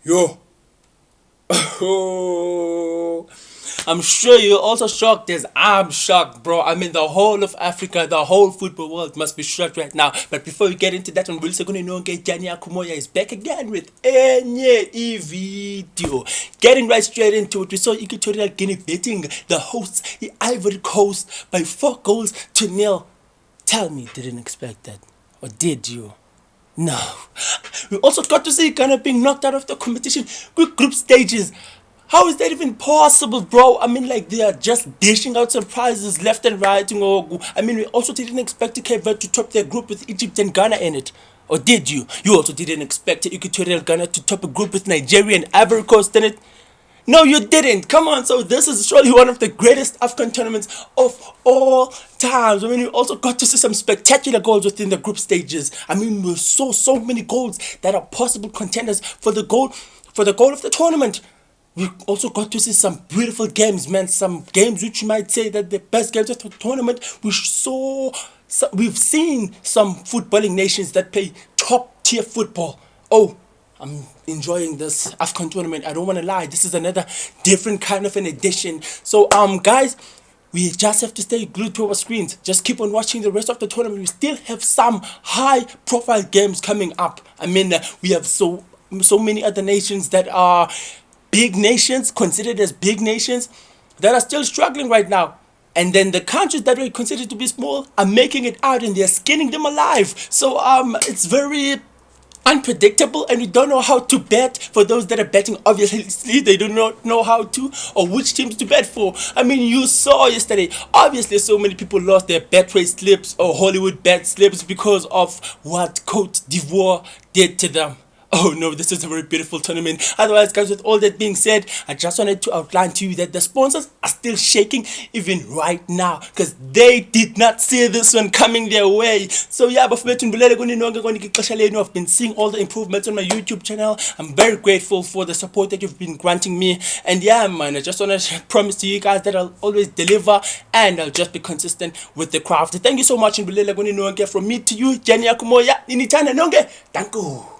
Yo. I'm sure you're also shocked as I'm shocked, bro. I mean, the whole of Africa, the whole football world must be shocked right now. But before we get into that one, we'll second know Jania Kumoya is back again with a video. Getting right straight into it, we saw Equatorial Guinea beating the hosts, the Ivory Coast, by 4 goals to 0. Tell me, didn't expect that. Or did you? No. We also got to see Ghana being knocked out of the competition with group stages. How is that even possible, bro? I mean, like, they are just dishing out surprises left and right. I mean, we also didn't expect Cape Verde to top their group with Egypt and Ghana in it. Or did you? You also didn't expect Equatorial Ghana to top a group with Nigeria and Ivory Coast in it? No, you didn't. Come on. So this is surely one of the greatest AFCON tournaments of all times. I mean, we also got to see some spectacular goals within the group stages. I mean, we saw so many goals that are possible contenders for the goal of the tournament. We also got to see some beautiful games, man. Some games which you might say that the best games of the tournament. We've seen some footballing nations that play top tier football. Oh, I'm enjoying this AFCON tournament. I don't want to lie. This is another different kind of an edition. So, guys, we just have to stay glued to our screens. Just keep on watching the rest of the tournament. We still have some high-profile games coming up. I mean, we have so many other nations that are big nations, considered as big nations, that are still struggling right now. And then the countries that were considered to be small are making it out and they're skinning them alive. So, it's very unpredictable, and we don't know how to bet. For those that are betting, obviously they do not know how to or which teams to bet for. I mean, you saw yesterday, obviously so many people lost their Betway slips or Hollywood bet slips because of what Cote d'Ivoire did to them. Oh no, this is a very beautiful tournament. Otherwise, guys, with all that being said, I just wanted to outline to you that the sponsors are still shaking even right now because they did not see this one coming their way. So yeah, I've been seeing all the improvements on my YouTube channel. I'm very grateful for the support that you've been granting me. And yeah, man, I just want to promise to you guys that I'll always deliver and I'll just be consistent with the craft. Thank you so much. From me to you, Jania Kumoya. Thank you.